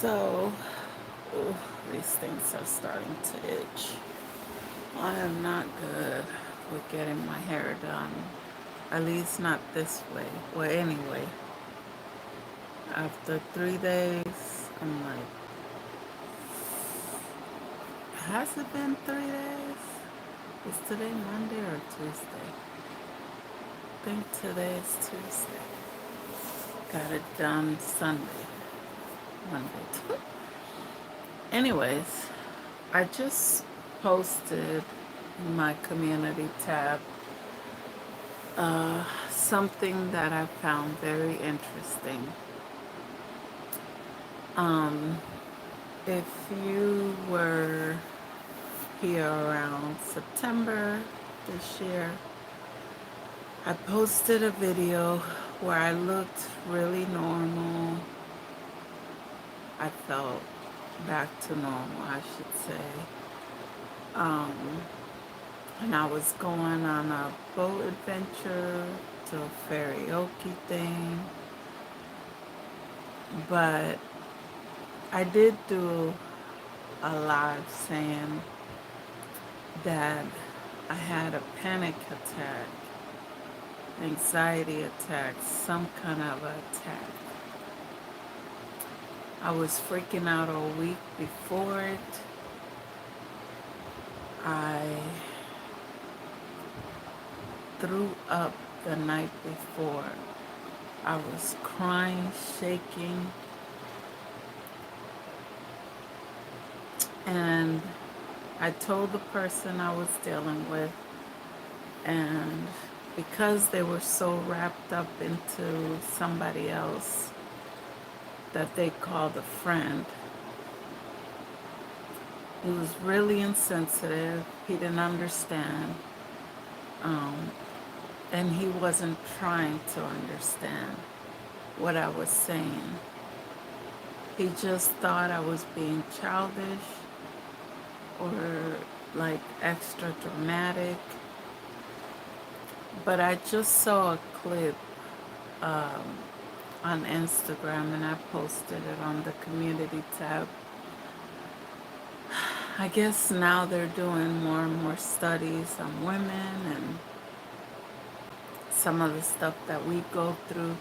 So, ooh, these things are starting to itch. I am not good with getting my hair done. At least not this way. Well, anyway, after 3 days, I'm like, has it been 3 days? Is today Monday or Tuesday? I think today is Tuesday. Got it done Sunday. Monday. Anyways, I just posted in my community tab something that I found very interesting. Um, if you were here around September this year, I posted a video where I looked really normal. I felt back to normal, I should say. Um, and I was going on a boat adventure to a karaoke thing. But I did do a live saying that I had a panic attack, anxiety attack, some kind of attack. I was freaking out all week before it. I threw up the night before. I was crying, shaking, and I told the person I was dealing with, and because they were so wrapped up into somebody else that they called a friend, he was really insensitive. He didn't understand. Um, and he wasn't trying to understand what I was saying. He just thought I was being childish or like extra dramatic. But I just saw a clip um, on Instagram and I posted it on the community tab. I guess now they're doing more and more studies on women and some of the stuff that we go through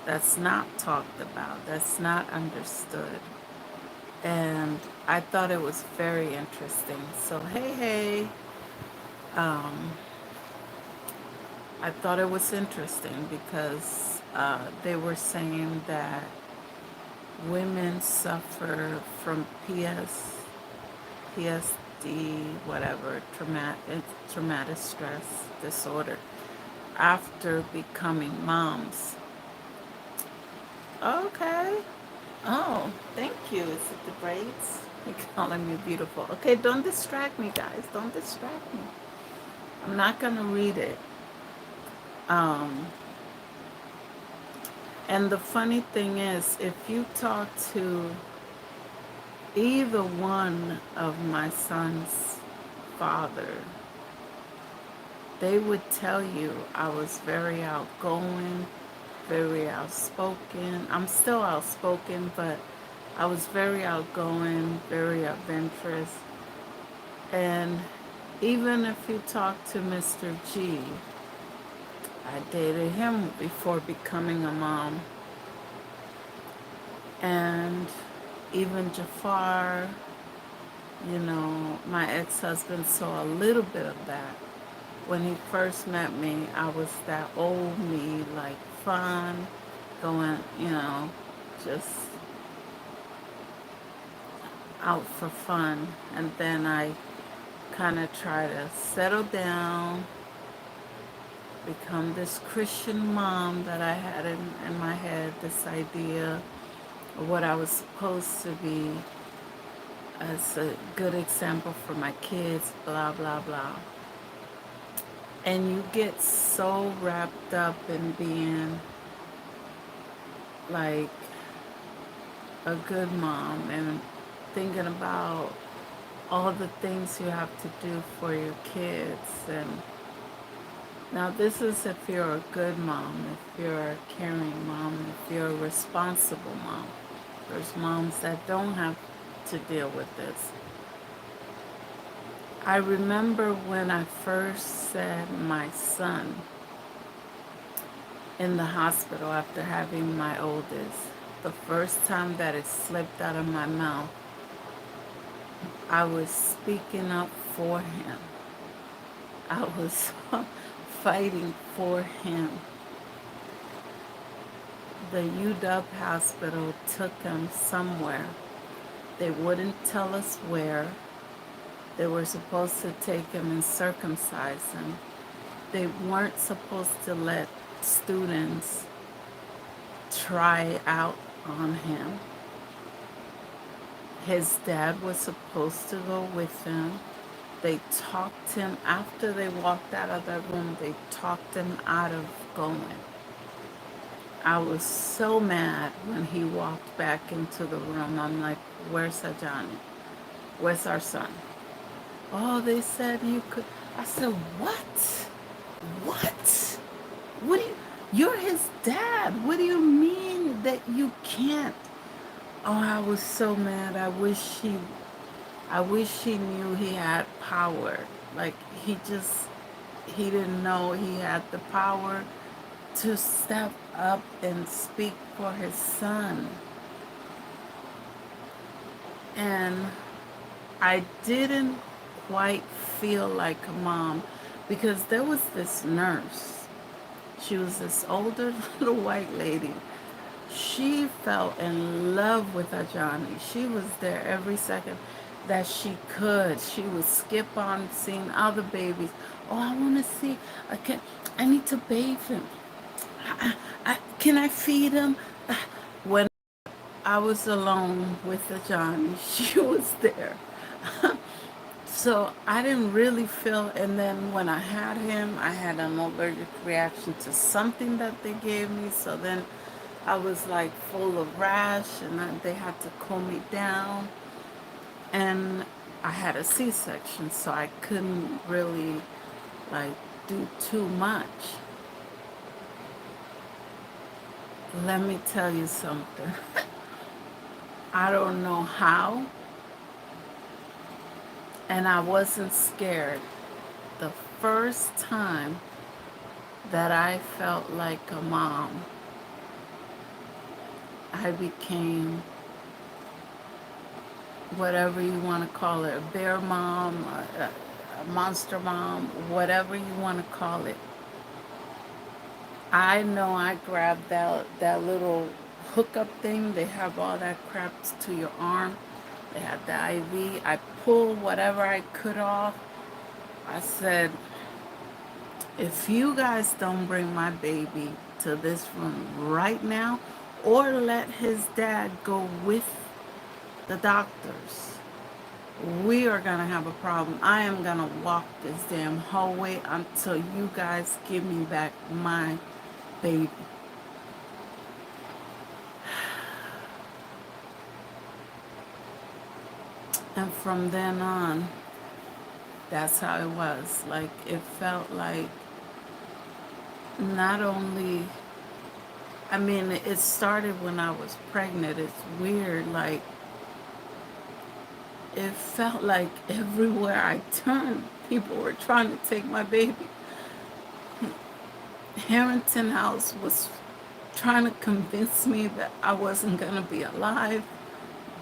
that's not talked about, that's not understood. And I thought it was very interesting. So, hey, um, I thought it was interesting because they were saying that women suffer from PSD, whatever, traumatic stress disorder after becoming moms. Okay. Oh, thank you. Is it the braids? You're calling me beautiful. Okay, don't distract me, guys. Don't distract me. I'm not going to read it. Um, and the funny thing is, if you talk to either one of my son's father, they would tell you I was very outgoing, very outspoken. I'm still outspoken, but I was very outgoing, very adventurous. And even if you talk to Mr. G, I dated him before becoming a mom. And even Jafar, my ex-husband saw a little bit of that. When he first met me, I was that old me, like fun, going, just out for fun. And then I kind of try to settle down, become this Christian mom that I had in my head, this idea of what I was supposed to be as a good example for my kids, blah, blah, blah. And you get so wrapped up in being like a good mom and thinking about all the things you have to do for your kids. And now this is if you're a good mom, if you're a caring mom, if you're a responsible mom. There's moms that don't have to deal with this. I remember when I first said my son in the hospital after having my oldest. The first time that it slipped out of my mouth, I was speaking up for him. I was fighting for him. The UW hospital took him somewhere. They wouldn't tell us where. They were supposed to take him and circumcise him. They weren't supposed to let students try out on him. His dad was supposed to go with him. They talked him, after they walked out of that room, they talked him out of going. I was so mad when he walked back into the room. I'm like, where's Ajani? Where's our son? Oh, they said you could. I said, what? What? What do you, you're his dad. What do you mean that you can't? Oh, I was so mad. I wish he knew he had power. Like he didn't know he had the power to step up and speak for his son. And I didn't quite feel like a mom because there was this nurse. She was this older little white lady. She fell in love with Ajani. She was there every second that she could. She would skip on seeing other babies. Oh, I want to see. I need to bathe him. Can I feed him? When I was alone with Ajani, she was there. So I didn't really feel, and then when I had him, I had an allergic reaction to something that they gave me. So then I was like full of rash, and they had to cool me down. And I had a C-section, so I couldn't really like do too much. Let me tell you something. I don't know how, and I wasn't scared. The first time that I felt like a mom, I became whatever you want to call it, a bear mom, a monster mom, whatever you want to call it. I know I grabbed that little hookup thing. They have all that crap to your arm. They had the IV. I pulled whatever I could off. I said, if you guys don't bring my baby to this room right now, or let his dad go with the doctors, we are gonna have a problem. I am gonna walk this damn hallway until you guys give me back my baby. And from then on, that's how it was. Like, it felt like not only, I mean, it started when I was pregnant. It's weird. Like, it felt like everywhere I turned, people were trying to take my baby. Harrington House was trying to convince me that I wasn't going to be alive,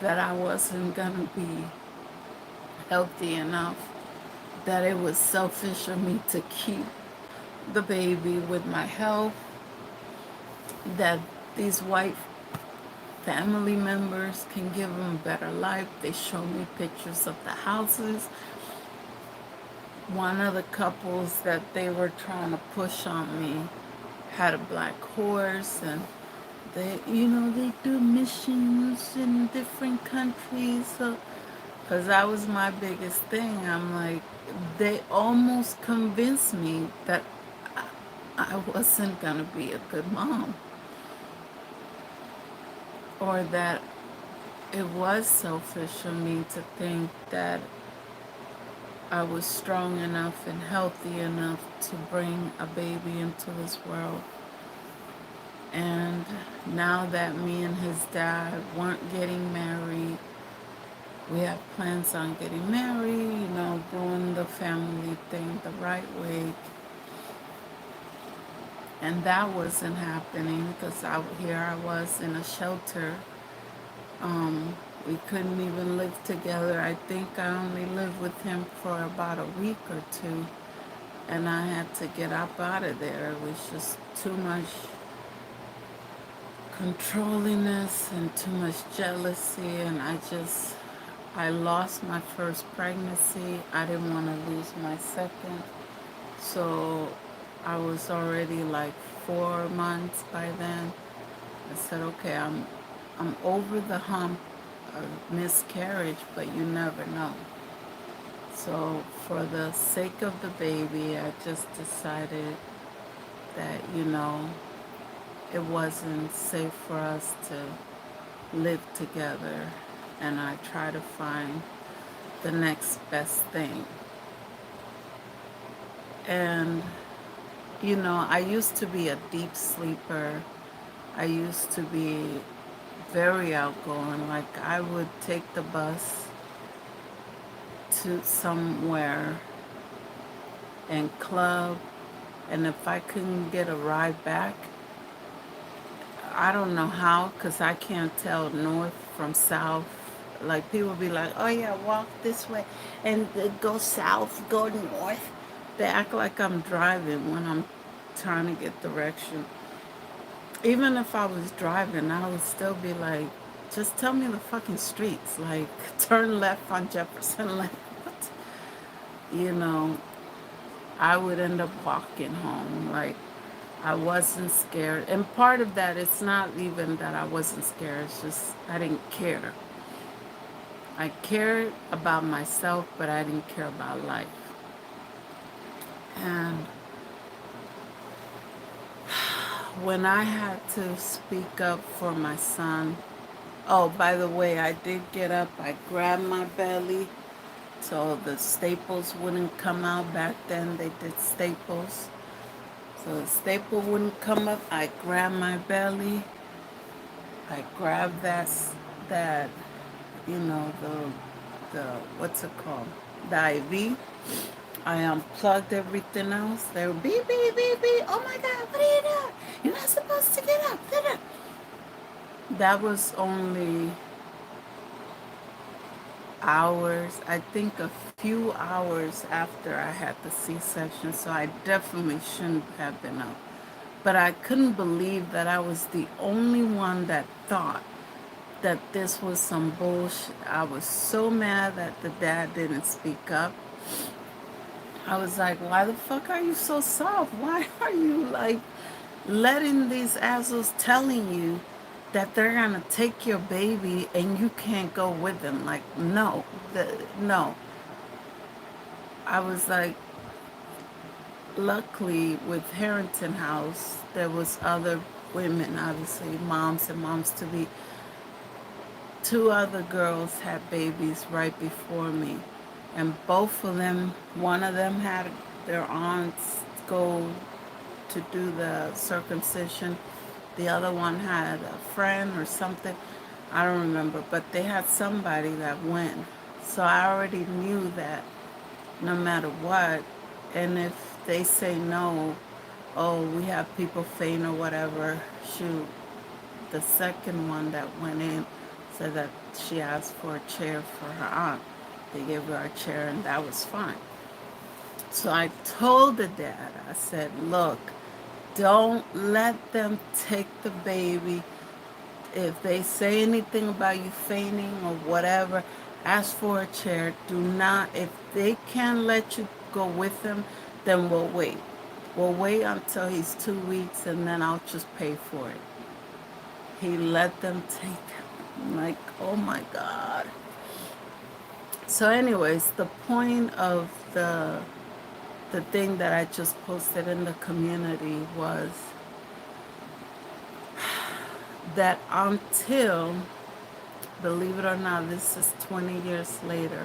that I wasn't going to be healthy enough, that it was selfish of me to keep the baby with my health, that these white family members can give them a better life. They show me pictures of the houses. One of the couples that they were trying to push on me had a black horse, and they, they do missions in different countries. So, because that was my biggest thing. I'm like, they almost convinced me that I wasn't going to be a good mom, or that it was selfish of me to think that I was strong enough and healthy enough to bring a baby into this world. And now that me and his dad weren't getting married, we have plans on getting married, doing the family thing the right way. And that wasn't happening because here I was in a shelter. We couldn't even live together. I think I only lived with him for about a week or two, and I had to get up out of there. It was just too much controllingness and too much jealousy, and I lost my first pregnancy. I didn't want to lose my second. So I was already like 4 months by then. I said, okay, I'm over the hump of miscarriage, but you never know. So for the sake of the baby, I just decided that, it wasn't safe for us to live together, and I try to find the next best thing. And I used to be a deep sleeper. I used to be very outgoing. Like, I would take the bus to somewhere and club, and if I couldn't get a ride back, I don't know how, because I can't tell north from south. Like, people be like, oh yeah, walk this way and go south, go north. They act like I'm driving when I'm trying to get direction. Even if I was driving, I would still be like, just tell me the fucking streets. Like, turn left on Jefferson. Like, what? You know, I would end up walking home. Like, I wasn't scared. And part of that, it's not even that I wasn't scared. It's just I didn't care. I cared about myself, but I didn't care about life. And when I had to speak up for my son, oh, by the way, I did get up. I grabbed my belly so the staples wouldn't come out. Back then, they did staples. So the staple wouldn't come up. I grabbed my belly. I grabbed that, the what's it called? The IV. I unplugged everything else. They were beep, beep, beep, beep. Oh my God, what are you doing? You're not supposed to get up. Get up. That was only hours, I think a few hours after I had the C-section, so I definitely shouldn't have been up. But I couldn't believe that I was the only one that thought that this was some bullshit. I was so mad that the dad didn't speak up. I was like, why the fuck are you so soft? Why are you like letting these assholes telling you that they're gonna take your baby and you can't go with them? Like, no, no. I was like, luckily with Harrington House, there was other women, obviously moms and moms to be. Two other girls had babies right before me, and both of them, one of them had their aunts go to do the circumcision. The other one had a friend or something. I don't remember, but they had somebody that went. So I already knew that no matter what, and if they say no, oh, we have people faint or whatever, shoot. The second one that went in said that she asked for a chair for her aunt. They gave her a chair, and that was fine. So I told the dad, I said, look, don't let them take the baby. If they say anything about you fainting or whatever, ask for a chair. Do not, if they can't let you go with them, then we'll wait. We'll wait until he's 2 weeks, and then I'll just pay for it. He let them take him. I'm like, oh my God. So anyways, the point of the thing that I just posted in the community was that until, believe it or not, this is 20 years later,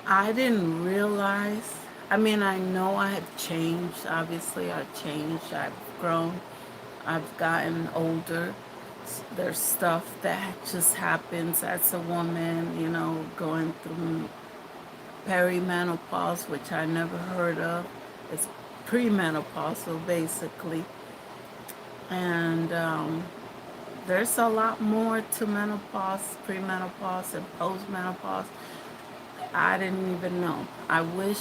I didn't realize I mean, I know I have changed. Obviously, I've changed. I've grown. I've gotten older. There's stuff that just happens as a woman, you know, going through perimenopause, which I never heard of. It's premenopausal, basically. And there's a lot more to menopause, premenopause, and postmenopause. I didn't even know. I wish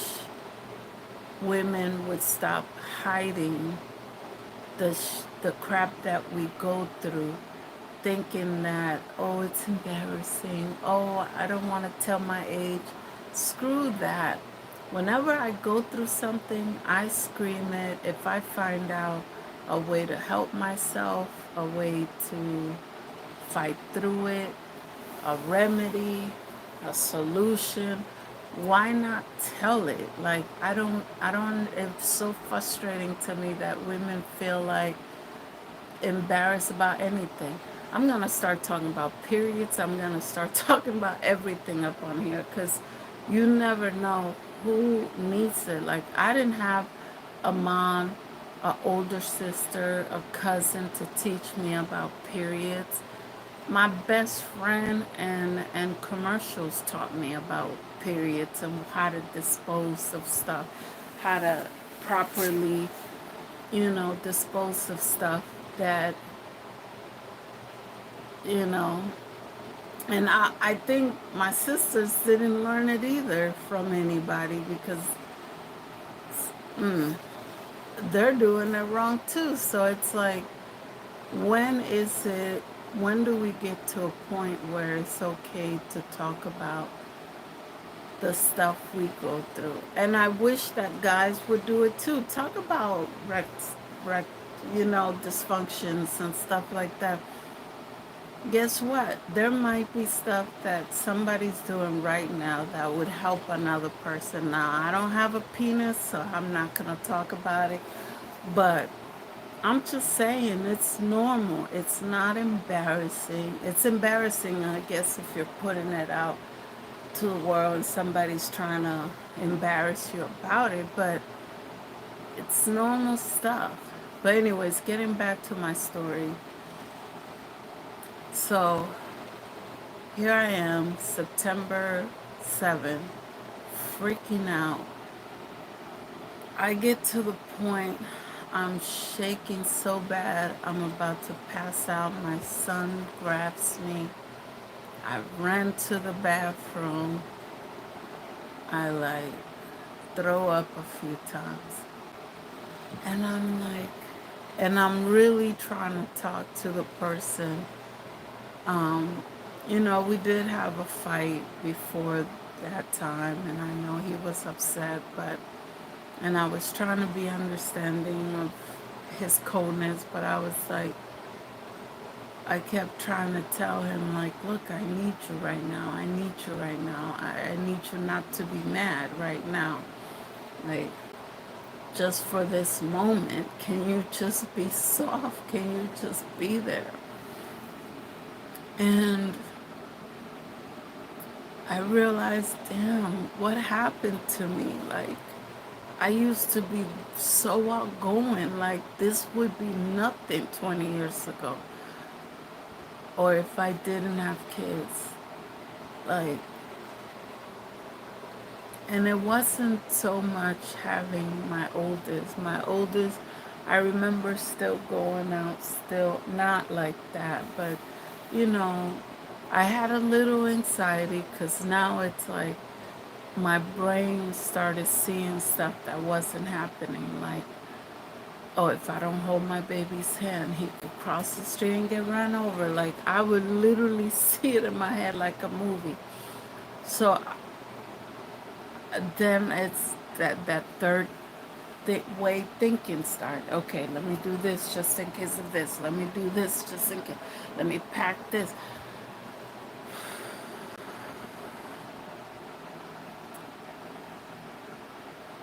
women would stop hiding the crap that we go through, thinking that, oh, it's embarrassing, oh, I don't want to tell my age. Screw that. Whenever I go through something, I scream it. If I find out a way to help myself, a way to fight through it, a remedy, a solution, why not tell it? Like, I don't, it's so frustrating to me that women feel like embarrassed about anything. I'm going to start talking about periods. I'm going to start talking about everything up on here, because you never know who needs it. Like, I didn't have a mom, an older sister, a cousin to teach me about periods. My best friend and commercials taught me about periods and how to dispose of stuff, how to properly, you know, dispose of stuff that, you know, and I think my sisters didn't learn it either from anybody, because they're doing it wrong too. So it's like, when is it, when do we get to a point where it's okay to talk about the stuff we go through? And I wish that guys would do it too. Talk about rec, you know, dysfunctions and stuff like that. Guess what? There might be stuff that somebody's doing right now that would help another person. Now, I don't have a penis, so I'm not going to talk about it. But I'm just saying, it's normal. It's not embarrassing. It's embarrassing, I guess, if you're putting it out to the world and somebody's trying to embarrass you about it. But it's normal stuff. But anyways, getting back to my story. So here I am, September 7th, freaking out. I get to the point, I'm shaking so bad, I'm about to pass out. My son grabs me. I ran to the bathroom. I like throw up a few times. And I'm like, and I'm really trying to talk to the person. You know, we did have a fight before that time, and I know he was upset, but, and I was trying to be understanding of his coldness, but I was like, I kept trying to tell him, like, look, I need you right now. I need you right now. I need you not to be mad right now. Like, just for this moment, can you just be soft? Can you just be there? And I realized, damn, what happened to me? Like, I used to be so outgoing. Like, this would be nothing 20 years ago. Or if I didn't have kids. Like, and it wasn't so much having my oldest. My oldest, I remember still going out, still not like that. But, you know, I had a little anxiety, because now it's like my brain started seeing stuff that wasn't happening. Like, oh, if I don't hold my baby's hand, he could cross the street and get run over. Like, I would literally see it in my head like a movie. So then it's that third way thinking start. Okay, let me do this just in case of this. Let me do this just in case. Let me pack this.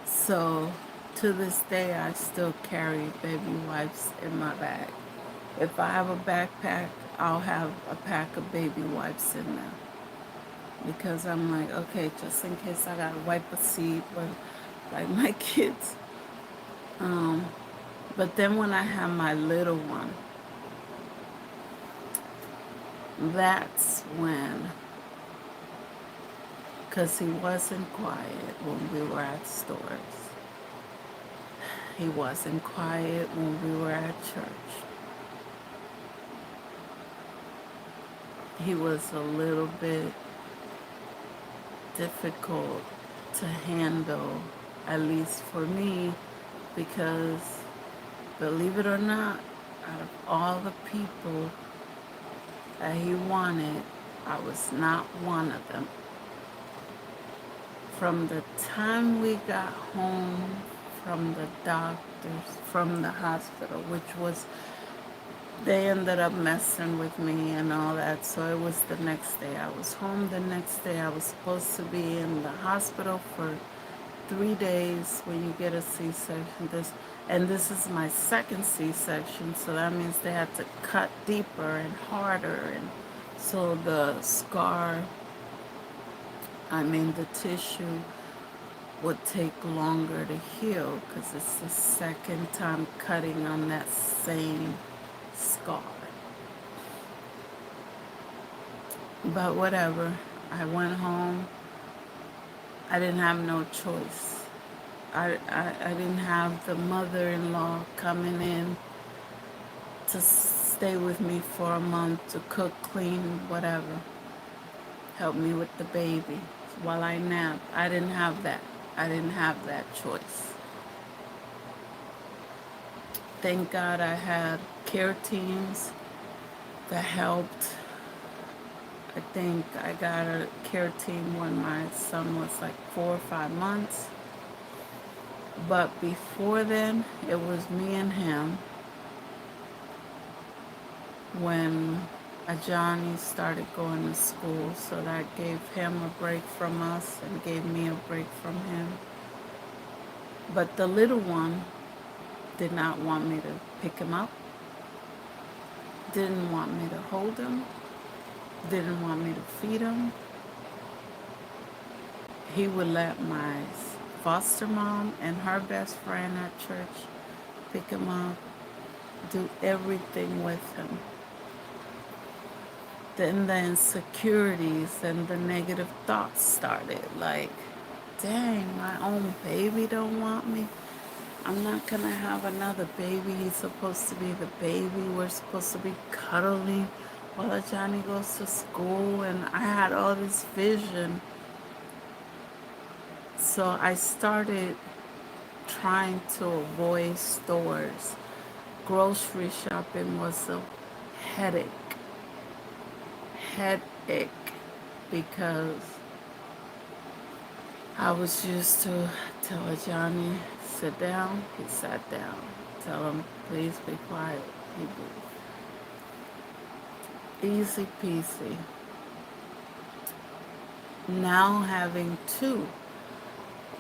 So to this day, I still carry baby wipes in my bag. If I have a backpack, I'll have a pack of baby wipes in there. Because I'm like, okay, just in case I gotta wipe a seat, but like my kids. Um, but then when I had my little one, that's when, because he wasn't quiet when we were at stores. He wasn't quiet when we were at church. He was a little bit difficult to handle, at least for me, because believe it or not, out of all the people that he wanted, I was not one of them. From the time we got home from the doctors, from the hospital, which was, they ended up messing with me and all that, so it was the next day. I was home the next day. I was supposed to be in the hospital for 3 days when you get a C-section. This is my second C-section, so that means they had to cut deeper and harder, and so the scar, the tissue would take longer to heal because it's the second time cutting on that same scar. But whatever, I went home. I didn't have no choice. I didn't have the mother-in-law coming in to stay with me for a month to cook, clean, whatever. Help me with the baby while I nap. I didn't have that. I didn't have that choice. Thank God I had care teams that helped. I think I got a care team when my son was like 4 or 5 months. But before then, it was me and him. When Johnny started going to school, so that gave him a break from us and gave me a break from him. But the little one did not want me to pick him up, didn't want me to hold him, didn't want me to feed him. He would let my foster mom and her best friend at church pick him up, do everything with him. Then the insecurities and the negative thoughts started, like, dang, my own baby don't want me. I'm not gonna have another baby. He's supposed to be the baby. We're supposed to be cuddling while Johnny goes to school. And I had all this vision. So I started trying to avoid stores. Grocery shopping was a headache. Headache. Because I was used to tell Johnny, sit down. He sat down. Tell him, please be quiet. He did. Easy peasy. Now having two.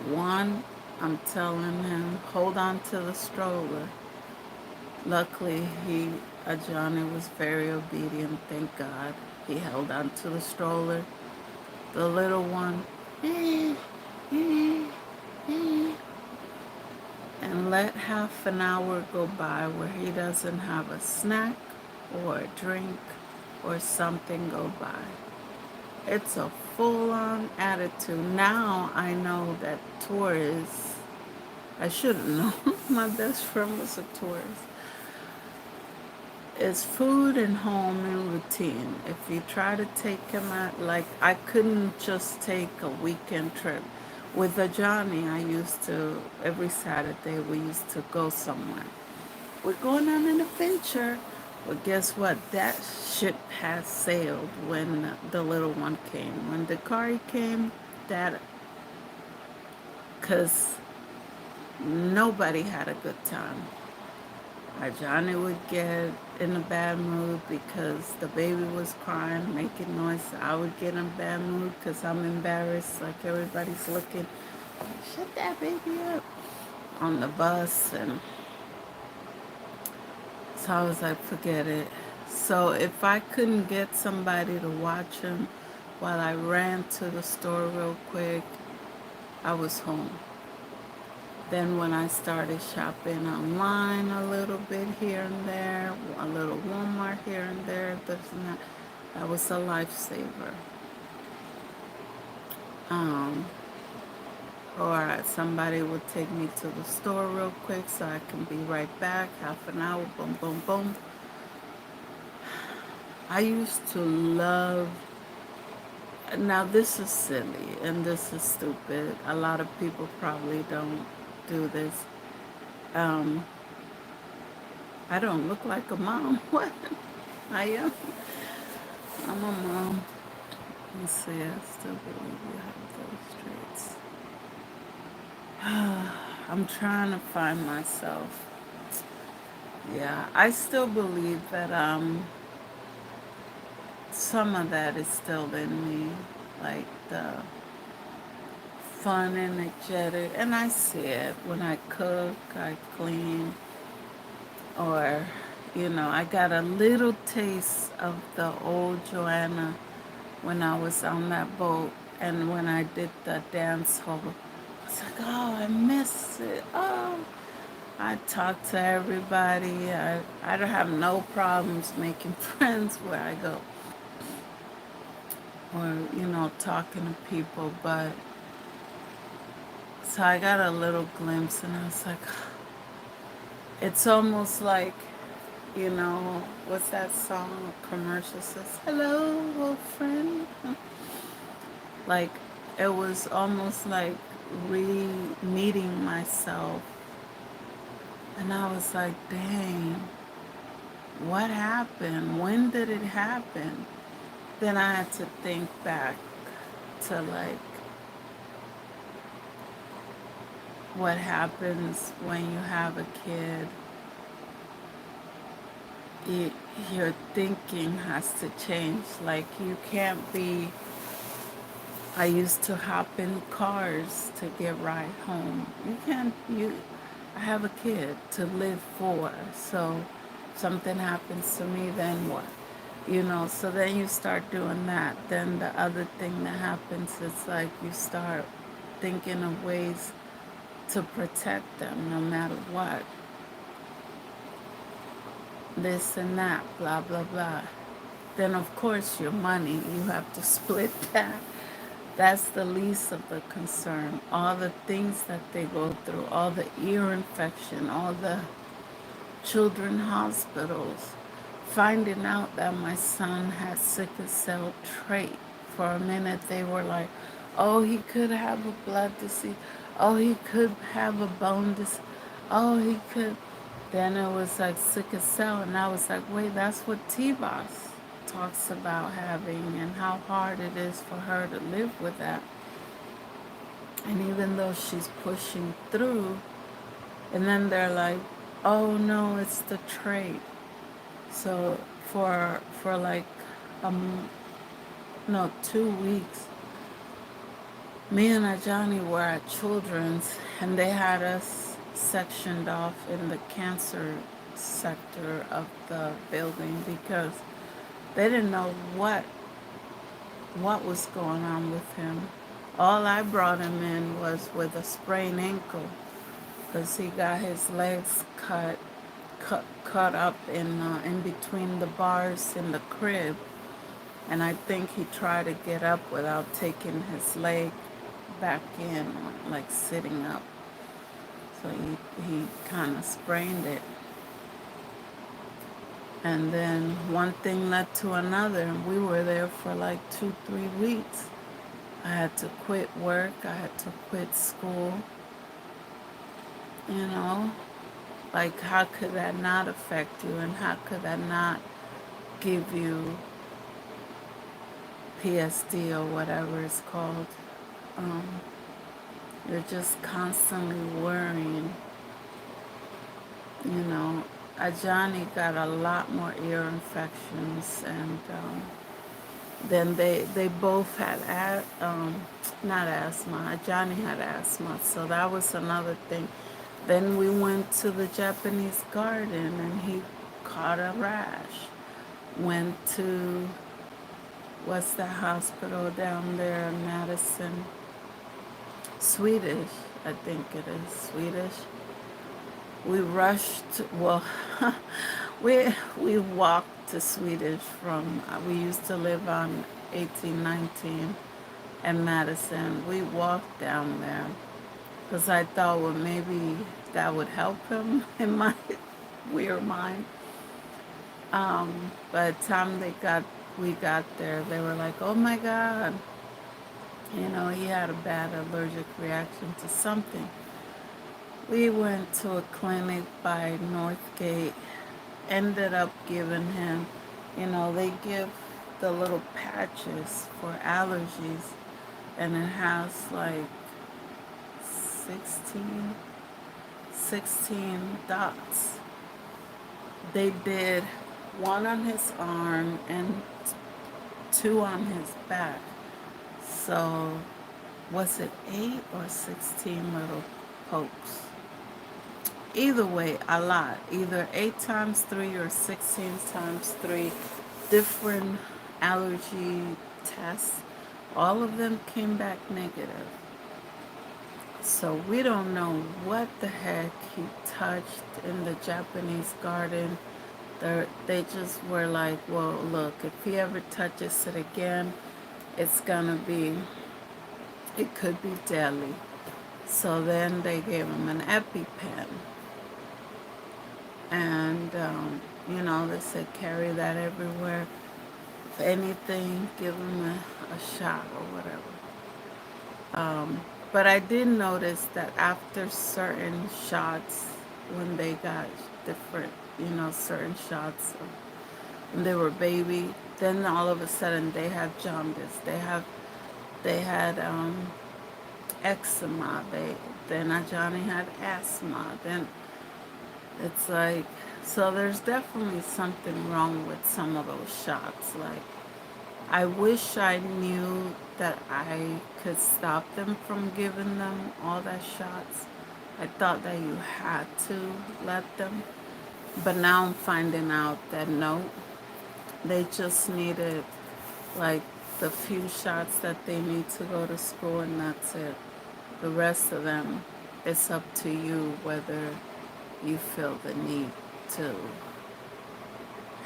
One, I'm telling him, hold on to the stroller. Luckily, Johnny was very obedient, thank God. He held on to the stroller. The little one, and let half an hour go by where he doesn't have a snack or a drink or something go by. It's a full-on attitude. Now I know that Taurus, I should have known my best friend was a Taurus. It's food and home and routine. If you try to take him out, like I couldn't just take a weekend trip. With a Johnny, I used to, every Saturday we used to go somewhere. We're going on an adventure. Well, guess what? That ship has sailed when the little one came. When the car came, that, because nobody had a good time. Johnny would get in a bad mood because the baby was crying, making noise. I would get in a bad mood because I'm embarrassed, like everybody's looking. Shut that baby up on the bus. And so I was like, forget it. So if I couldn't get somebody to watch him while I ran to the store real quick, I was home. Then when I started shopping online a little bit here and there, a little Walmart here and there, this and that was a lifesaver. Um, or somebody would take me to the store real quick so I can be right back, half an hour, boom, boom, boom. I used to love, now this is silly and this is stupid. A lot of people probably don't do this. Um, I don't look like a mom. What? I am. I'm a mom. Let's see, I still believe you have those traits. I'm trying to find myself. Yeah, I still believe that some of that is still in me, like the fun, energetic, and I see it when I cook, I clean, or I got a little taste of the old Joanna when I was on that boat and when I did the dance hall. It's like, oh, I miss it. Oh, I talk to everybody. I don't have no problems making friends where I go or, talking to people. But so I got a little glimpse and I was like, it's almost like, what's that song? A commercial says, hello, old friend. Like, it was almost like re-meeting myself. And I was like, dang, what happened? When did it happen? Then I had to think back to like what happens when you have a kid. You, your thinking has to change. Like you can't be, I used to hop in cars to get right home. You can't, I have a kid to live for. So something happens to me, then what? So then you start doing that. Then the other thing that happens is like you start thinking of ways to protect them no matter what. This and that, blah, blah, blah. Then, of course, your money, you have to split that. That's the least of the concern. All the things that they go through, all the ear infection, all the children hospitals, finding out that my son had sickle cell trait. For a minute they were like, oh, he could have a blood disease, oh, he could have a bone disease, oh, he could. Then it was like sickle cell, and I was like, wait, that's what T-Boss talks about having and how hard it is for her to live with that. And even though she's pushing through, and then they're like, oh no, it's the trait. So for like no 2 weeks, me and Ajani were at Children's, and they had us sectioned off in the cancer sector of the building because they didn't know what was going on with him. All I brought him in was with a sprained ankle because he got his legs cut up in between the bars in the crib, and I think he tried to get up without taking his leg back in, like sitting up. So he kind of sprained it. And then one thing led to another, and we were there for like 2-3 weeks. I had to quit work. I had to quit school. You know, like how could that not affect you, and how could that not give you PSD or whatever it's called? Um, you're just constantly worrying. You know, Ajani got a lot more ear infections, and then they both had not asthma. Ajani had asthma, so that was another thing. Then we went to the Japanese garden, and he caught a rash. Went to what's the hospital down there in Madison? Swedish, I think it is Swedish. We rushed, well, we walked to Swedish from, we used to live on 1819 and Madison. We walked down there because I thought, well, maybe that would help him in my weird mind. By the time we got there, they were like, "Oh my God, he had a bad allergic reaction to something." We went to a clinic by Northgate, ended up giving him, they give the little patches for allergies, and it has like 16, 16 dots. They did one on his arm and two on his back. So, was it 8 or 16 little pokes? Either way, a lot. Either 8 times 3 or 16 times 3 different allergy tests. All of them came back negative. So we don't know what the heck he touched in the Japanese garden. They just were like, well, look, if he ever touches it again, it could be deadly. So then they gave him an EpiPen. And, they said carry that everywhere. If anything, give him a shot or whatever. But I did notice that after certain shots, when they got different, certain shots when they were baby, then all of a sudden they had jaundice. They had eczema. Then Johnny had asthma. Then it's like, so there's definitely something wrong with some of those shots. Like, I wish I knew that I could stop them from giving them all that shots. I thought that you had to let them. But now I'm finding out that no, they just needed like the few shots that they need to go to school, and that's it. The rest of them, it's up to you whether you feel the need to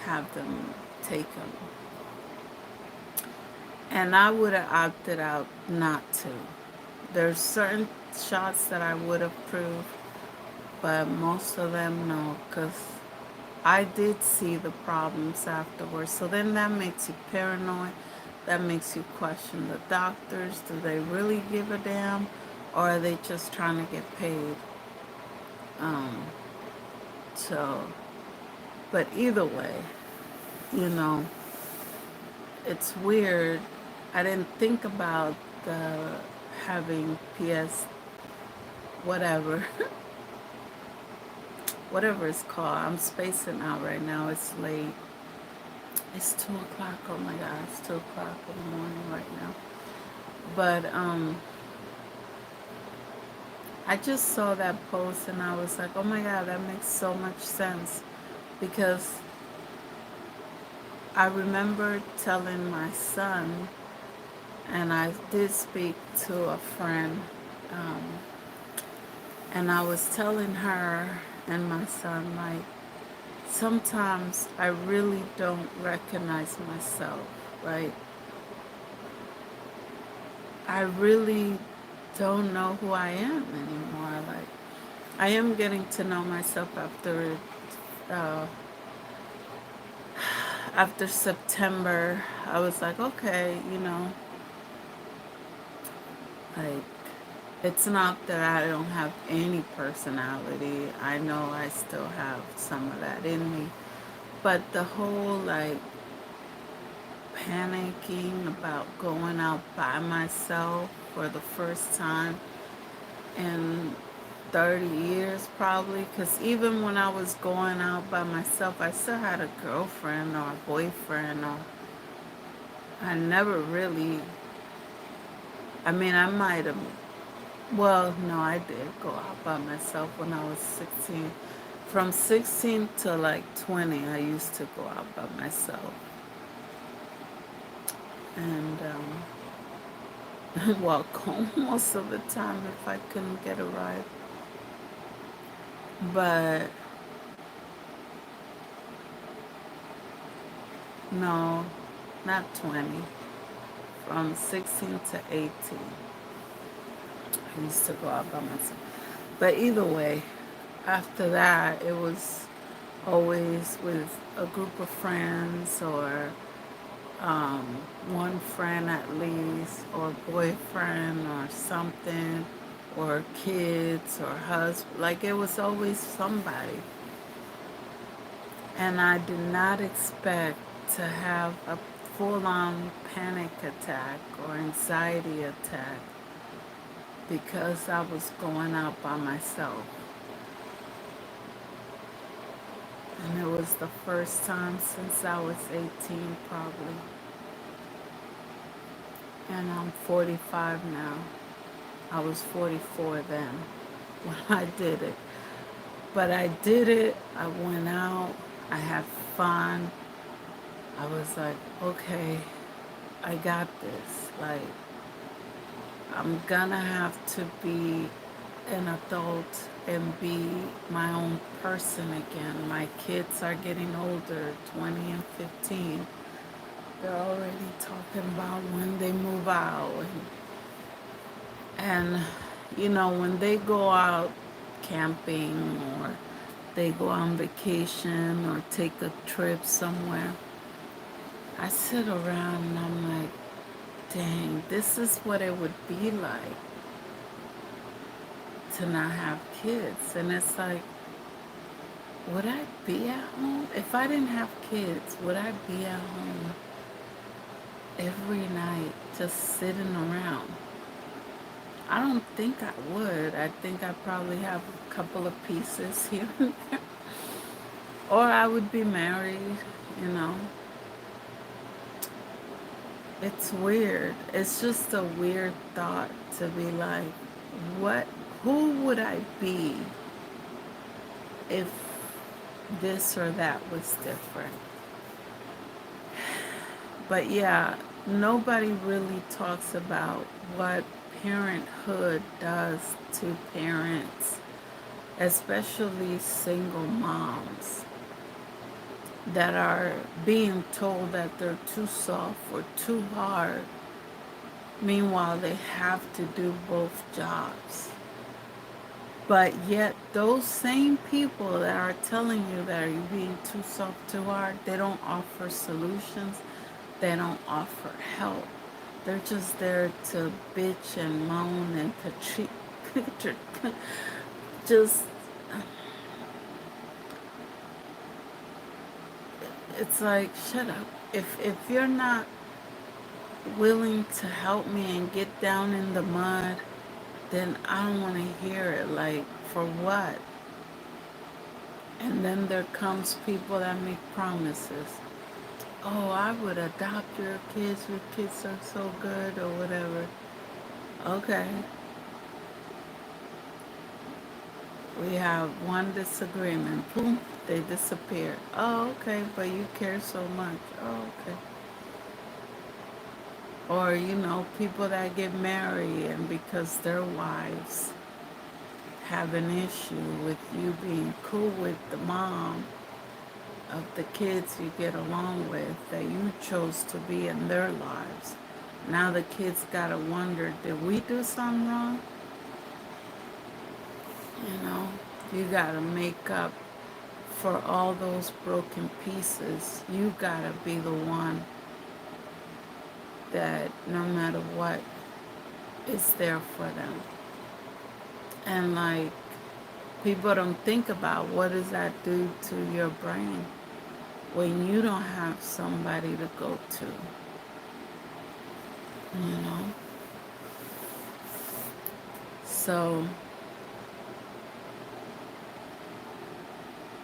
have them take them. And I would have opted out not to. There's certain shots that I would have approved, but most of them no, because I did see the problems afterwards. So then that makes you paranoid. That makes you question the doctors. Do they really give a damn? Or are they just trying to get paid? Um, so, but either way, you know, it's weird. I didn't think about the having PS, whatever, whatever it's called. I'm spacing out right now. It's late. It's 2 o'clock. Oh my God, it's 2 o'clock in the morning right now. But I just saw that post and I was like, oh my God, that makes so much sense, because I remember telling my son, and I did speak to a friend, and I was telling her and my son, like, sometimes I really don't recognize myself, right? I really don't know who I am anymore. Like, I am getting to know myself uh, after September. I was like, okay, like, it's not that I don't have any personality. I know I still have some of that in me. But the whole, like, panicking about going out by myself for the first time in 30 years probably, because even when I was going out by myself, I still had a girlfriend or a boyfriend, or I never really, I mean, I might have, well, no, I did go out by myself when I was 16. From 16 to like 20, I used to go out by myself. And walk home most of the time if I couldn't get a ride. But no, not 20. From 16 to 18, I used to go out by myself. But either way, after that, it was always with a group of friends or um, one friend at least, or boyfriend or something, or kids or husband. Like it was always somebody. And I did not expect to have a full-on panic attack or anxiety attack because I was going out by myself. And it was the first time since I was 18 probably. And I'm 45 now. I was 44 then when I did it. But I did it. I went out. I had fun. I was like, okay, I got this. Like, I'm gonna have to be an adult and be my own person again. My kids are getting older, 20 and 15. They're already talking about when they move out. And you know, when they go out camping or they go on vacation or take a trip somewhere, I sit around and I'm like, dang, this is what it would be like to not have kids. And it's like, would I be at home? If I didn't have kids, would I be at home every night just sitting around? I don't think I would. I think I probably have a couple of pieces here and there. Or I would be married, you know. It's weird. It's just a weird thought to be like, what, who would I be if this or that was different? But yeah, nobody really talks about what parenthood does to parents, especially single moms that are being told that they're too soft or too hard. Meanwhile, they have to do both jobs. But yet, those same people that are telling you that you're being too soft, too hard, they don't offer solutions. They don't offer help. They're just there to bitch and moan and to treat, just, it's like, shut up. If you're not willing to help me and get down in the mud, then I don't want to hear it. Like, for what? And then there comes people that make promises. Oh, I would adopt your kids. Your kids are so good or whatever. Okay. We have one disagreement. Boom, they disappear. Oh, okay, but you care so much. Oh, okay. Or, you know, people that get married and because their wives have an issue with you being cool with the mom of the kids you get along with that you chose to be in their lives. Now the kids gotta wonder, did we do something wrong? You know, you gotta make up for all those broken pieces. You gotta be the one that no matter what is there for them. And like, people don't think about what does that do to your brain when you don't have somebody to go to, you know? So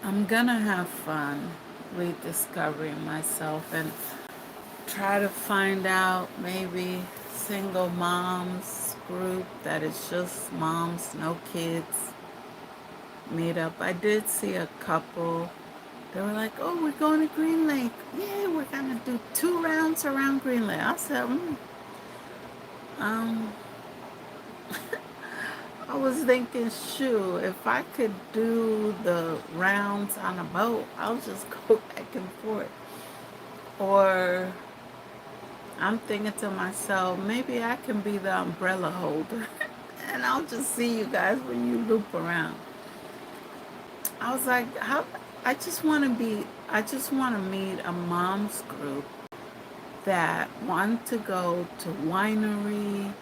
I'm gonna have fun rediscovering myself and try to find out maybe single moms group that is just moms, no kids, meet up. I did see a couple. They were like, oh, we're going to Green Lake. Yeah, we're going to do 2 rounds around Green Lake. I said, Um, I was thinking, shoot, if I could do the rounds on a boat, I'll just go back and forth. Or I'm thinking to myself, maybe I can be the umbrella holder and I'll just see you guys when you loop around. I was like, how I just want to meet a mom's group that want to go to winery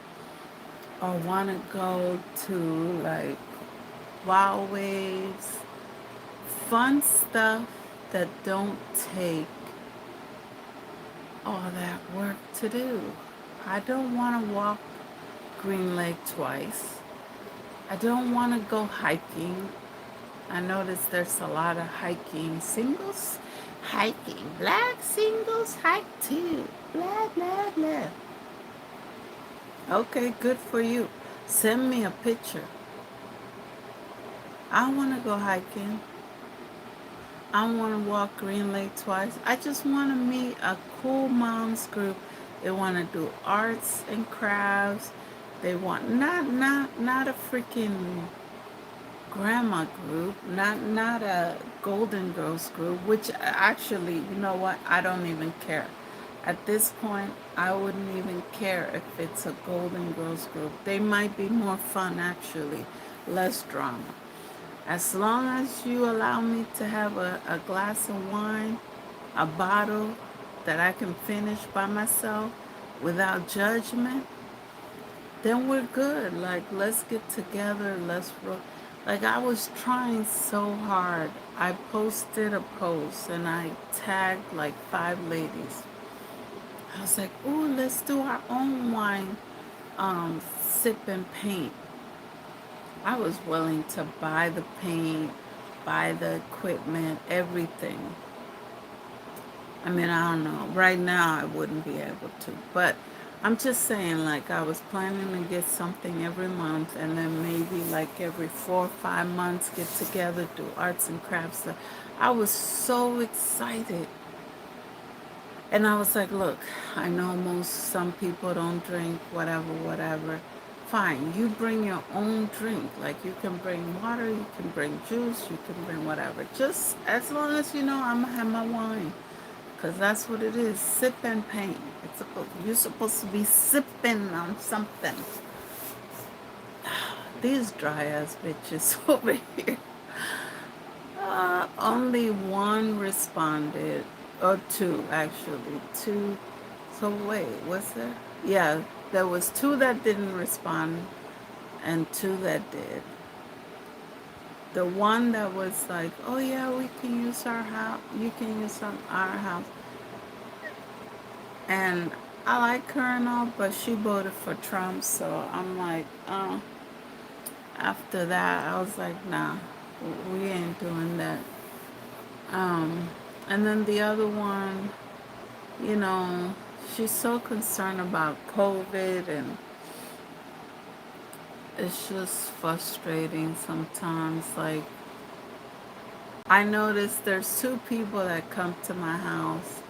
or want to go to like wild waves, fun stuff that don't take all that work to do. I don't want to walk Green Lake twice. I don't want to go hiking. I noticed there's a lot of hiking singles. Hiking. Black singles hike too. Blah, blah, blah. Okay, good for you. Send me a picture. I want to go hiking. I want to walk Green Lake twice. I just want to meet a cool moms group. They want to do arts and crafts. They want not a freaking grandma group, not a Golden Girls group, which actually, you know what? I don't even care. At this point, I wouldn't even care if it's a Golden Girls group. They might be more fun actually, less drama. As long as you allow me to have a glass of wine, a bottle that I can finish by myself without judgment, then we're good. Like, let's get together. Like, I was trying so hard. I posted a post and I tagged like 5 ladies. I was like, ooh, let's do our own wine, sip and paint. I was willing to buy the paint, buy the equipment, everything. I mean, I don't know. Right now, I wouldn't be able to. But I'm just saying, like, I was planning to get something every month and then maybe like every 4 or 5 months get together, do arts and crafts. I was so excited. And I was like, look, I know some people don't drink, whatever, whatever. Fine, you bring your own drink. Like, you can bring water, you can bring juice, you can bring whatever. Just as long as you know I'm going to have my wine. Because that's what it is, sip and paint. You're supposed to be sipping on something. These dry ass bitches over here. Only one responded, or two actually. Two. So wait, was there? Yeah, there was two that didn't respond, and two that did. The one that was like, "Oh yeah, we can use our house. You can use our house," and I like her and all, but she voted for Trump, so I'm like, after that, I was like, nah, we ain't doing that. Um, and then the other one, you know, she's so concerned about COVID, and it's just frustrating sometimes. Like, I noticed there's two people that come to my house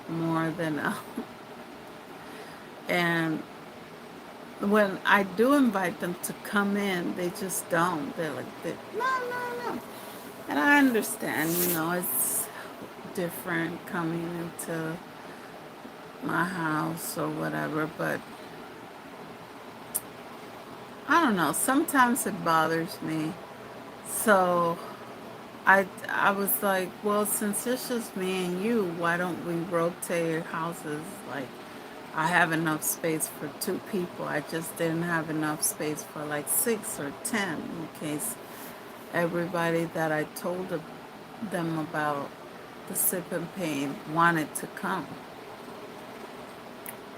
more than and when I do invite them to come in, they just don't. They're like, no, no, no. And I understand, it's different coming into my house or whatever, but I don't know. Sometimes it bothers me. So I was like, well, since it's just me and you, why don't we rotate houses? Like, I have enough space for 2 people. I just didn't have enough space for like 6 or 10 in case everybody that I told them about the sip and pain wanted to come.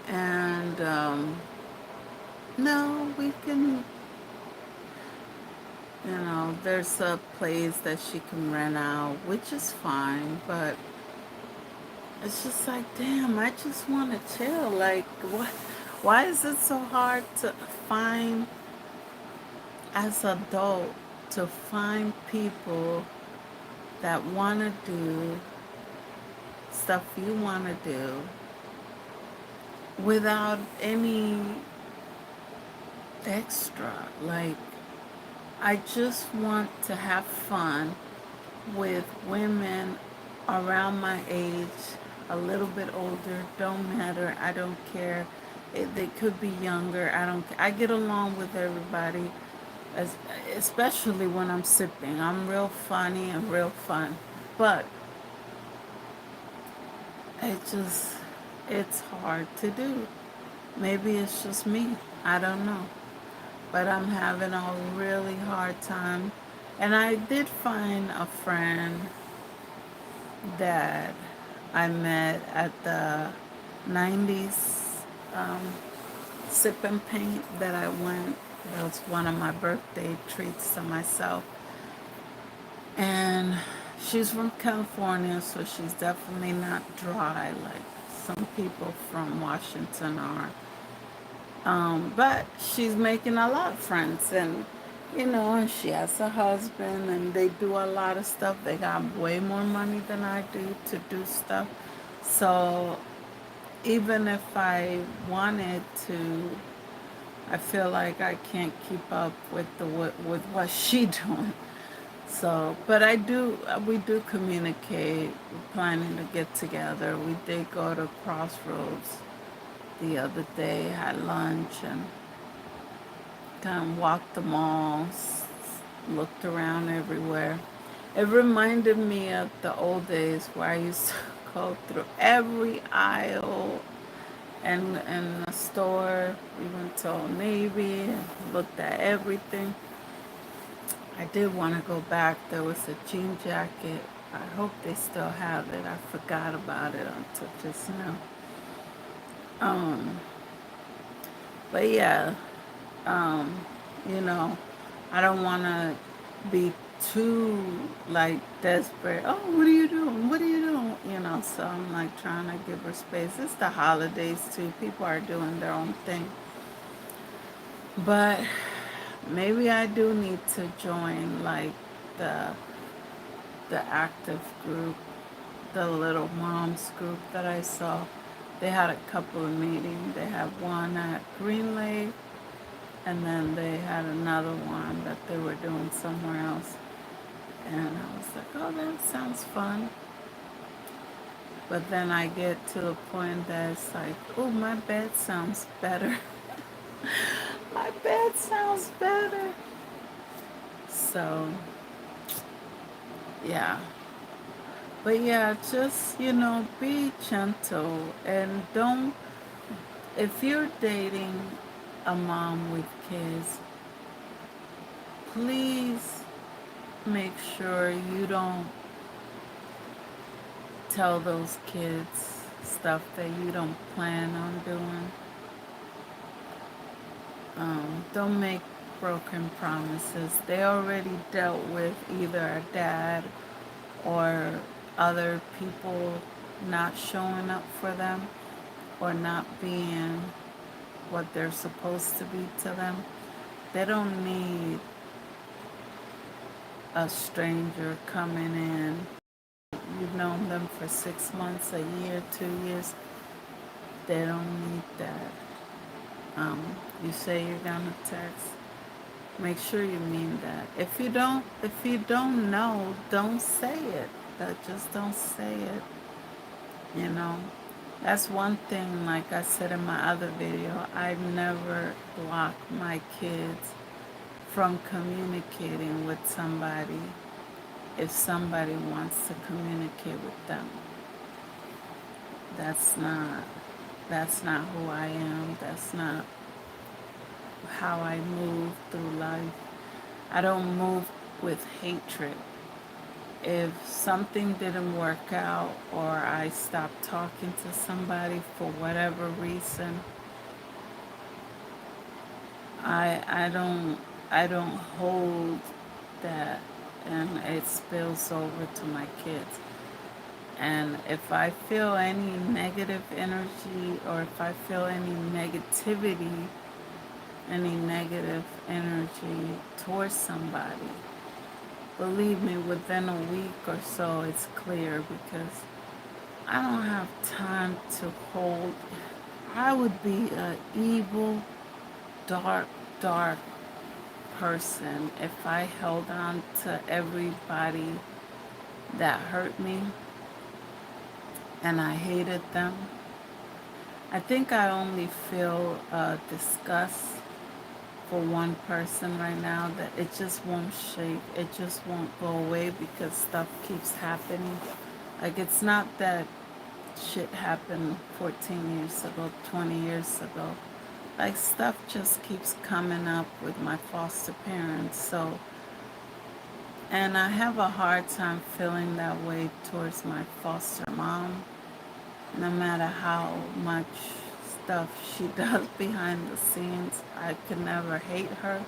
And no, we can, there's a place that she can rent out, which is fine, but it's just like, damn, I just want to chill. Like, what? Why is it so hard to find, as adult, to find people that want to do stuff you want to do without any extra. Like, I just want to have fun with women around my age, a little bit older, don't matter, I don't care. They could be younger, I don't care. I get along with everybody, as, especially when I'm sipping. I'm real funny and real fun. But it just, it's hard to do. Maybe it's just me. I don't know. But I'm having a really hard time. And I did find a friend that I met at the 90s um, sip and paint that I went. That was one of my birthday treats to myself. And she's from California, so she's definitely not dry like some people from Washington are. But she's making a lot of friends, and and she has a husband, and they do a lot of stuff. They got way more money than I do to do stuff. So even if I wanted to, I feel like I can't keep up with with what she doing. So, but we do communicate. We're planning to get together. We did go to Crossroads the other day, had lunch, and kind of walked the malls, looked around everywhere. It reminded me of the old days where I used to go through every aisle and in the store. We went to Old Navy and looked at everything. I did want to go back. There was a jean jacket. I hope they still have it. I forgot about it until just now. Um, but yeah, um, you know, I don't want to be too like desperate. Oh, what are you doing? What are you doing? So I'm like trying to give her space. It's the holidays too. People are doing their own thing. But maybe I do need to join like the the active group, the little moms group that I saw. They had a couple of meetings. They had one at Green Lake, and then they had another one that they were doing somewhere else. And I was like, oh, that sounds fun. But then I get to the point that it's like, oh, my bed sounds better. My bed sounds better. So, yeah. But yeah, just, be gentle and don't, if you're dating a mom with kids, please make sure you don't tell those kids stuff that you don't plan on doing. Don't make broken promises. They already dealt with either a dad or other people not showing up for them or not being what they're supposed to be to them. They don't need a stranger coming in. You've known them for 6 months, a year, 2 years. They don't need that. You say you're gonna text. Make sure you mean that. If you don't know, don't say it. Just don't say it. You know. That's one thing, like I said in my other video, I never block my kids from communicating with somebody if somebody wants to communicate with them. That's not that's not who I am. That's not how I move through life. I don't move with hatred. If something didn't work out or I stopped talking to somebody for whatever reason, I don't hold that and it spills over to my kids. And if I feel any negative energy or if I feel any negativity, any negative energy towards somebody, believe me, within a week or so, it's clear because I don't have time to hold. I would be an evil, dark dark person. If I held on to everybody that hurt me and I hated them, I think I only feel disgust for one person right now, that it just won't shake. It just won't go away because stuff keeps happening. Like, it's not that shit happened 14 years ago, 20 years ago. Like, stuff just keeps coming up with my foster parents. So, and I have a hard time feeling that way towards my foster mom, no matter how much stuff she does behind the scenes. I could never hate her.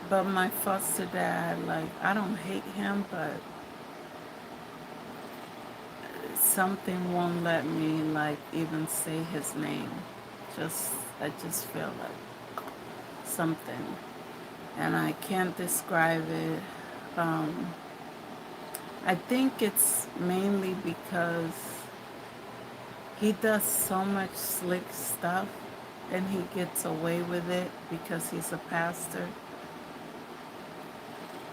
But my foster dad, like, I don't hate him, but something won't let me, like, even say his name. I just feel like something. And I can't describe it. Um, I think it's mainly because he does so much slick stuff and he gets away with it because he's a pastor.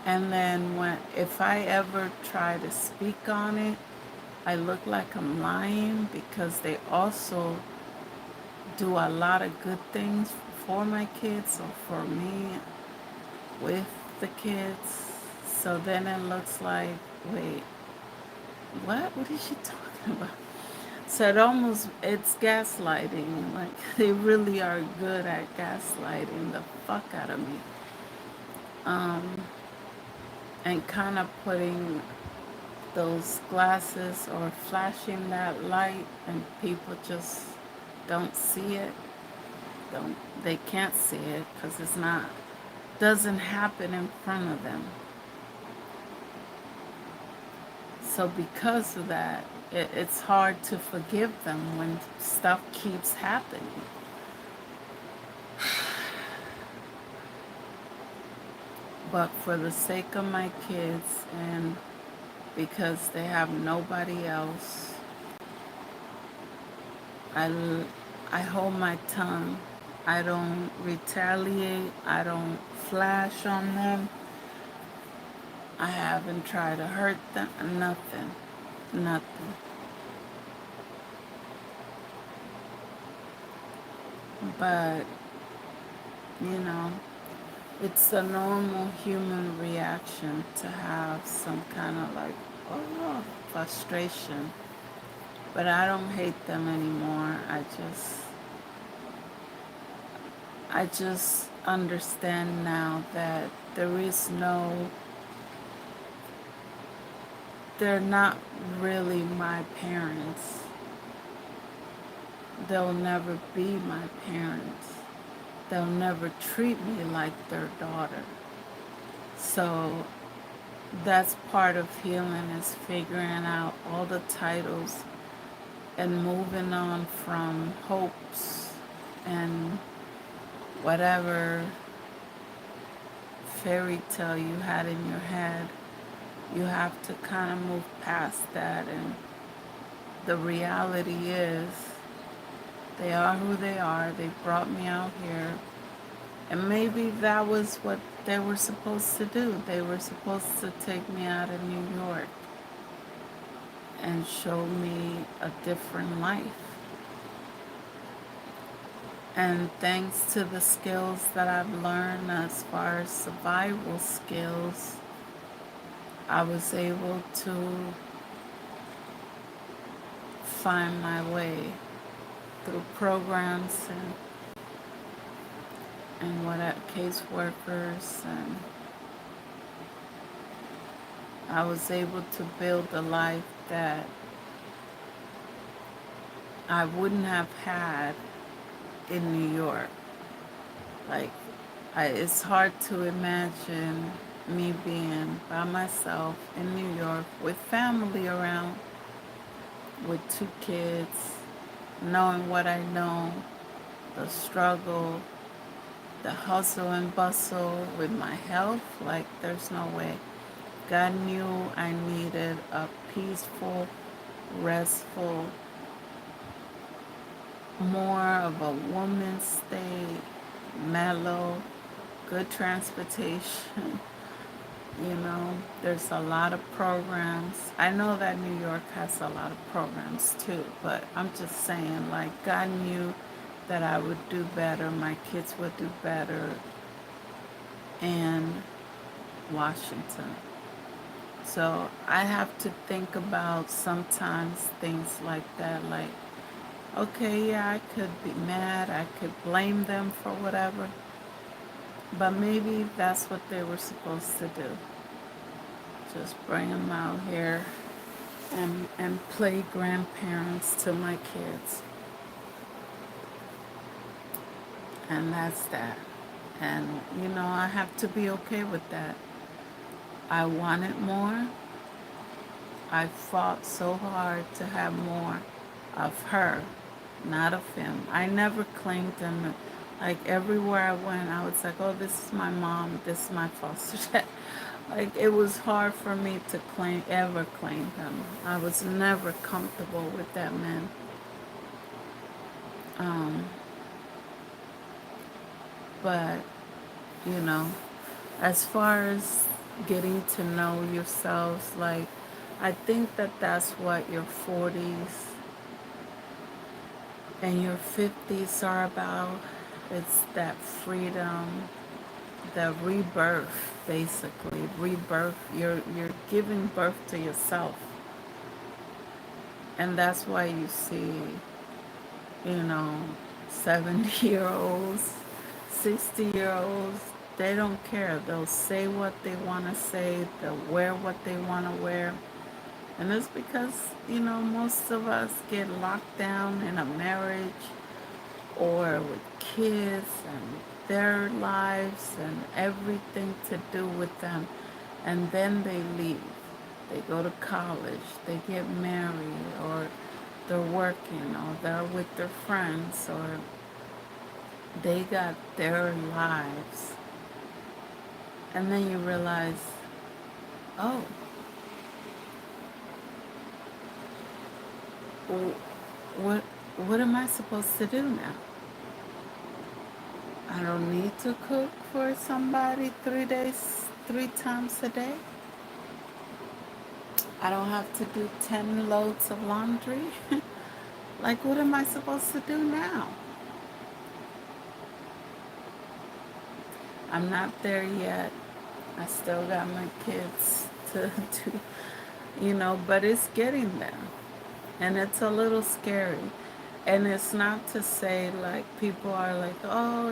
And then if I ever try to speak on it, I look like I'm lying because they also do a lot of good things for my kids or for me with the kids. So then it looks like, wait, what? What is she talking about? So it's gaslighting. Like, they really are good at gaslighting the fuck out of me. And kind of putting those glasses or flashing that light and people just don't see it. They can't see it because doesn't happen in front of them. So because of that, it's hard to forgive them when stuff keeps happening. But for the sake of my kids and because they have nobody else, I hold my tongue. I don't retaliate. I don't flash on them. I haven't tried to hurt them. Nothing. Nothing. But, you know, it's a normal human reaction to have some kind of like, oh, frustration. But I don't hate them anymore. I just understand now that they're not really my parents. They'll never be my parents. They'll never treat me like their daughter. So that's part of healing, is figuring out all the titles and moving on from hopes and whatever fairy tale you had in your head. You have to kind of move past that, and the reality is they are who they are. They brought me out here, and maybe that was what they were supposed to do. They were supposed to take me out of New York and show me a different life. And thanks to the skills that I've learned as far as survival skills, I was able to find my way through programs and what caseworkers, and I was able to build a life that I wouldn't have had in New York. Like, it's hard to imagine me being by myself in New York with family around, with 2 kids, knowing what I know, the struggle, the hustle and bustle with my health. Like, there's no way. God knew I needed a peaceful, restful, more of a woman's state, mellow, good transportation. There's a lot of programs. I know that New York has a lot of programs too, but I'm just saying, like, God knew that I would do better, my kids would do better in Washington. So I have to think about sometimes things like that, like, okay, yeah, I could be mad, I could blame them for whatever, but maybe that's what they were supposed to do. Just bring them out here and play grandparents to my kids. And that's that. And, I have to be okay with that. I wanted more. I fought so hard to have more of her, not of him. I never claimed him. Like, everywhere I went, I was like, oh, this is my mom, this is my foster dad. Like, it was hard for me to ever claim him. I was never comfortable with that man. Um, but, you know, as far as getting to know yourselves, like, I think that that's what your 40s and your 50s are about. It's that freedom, the rebirth, basically. Rebirth. You're giving birth to yourself. And that's why you see, you know, 70-year-olds, 60-year-olds, they don't care. They'll say what they want to say. They'll wear what they want to wear. And it's because, most of us get locked down in a marriage or with kids and their lives and everything to do with them. And then they leave. They go to college, they get married, or they're working, or they're with their friends, or they got their lives. And then you realize, oh, what what am I supposed to do now? I don't need to cook for somebody 3 times a day. I don't have to do 10 loads of laundry. Like, what am I supposed to do now? I'm not there yet. I still got my kids to do, but it's getting there. And it's a little scary. And it's not to say, like, people are like, oh,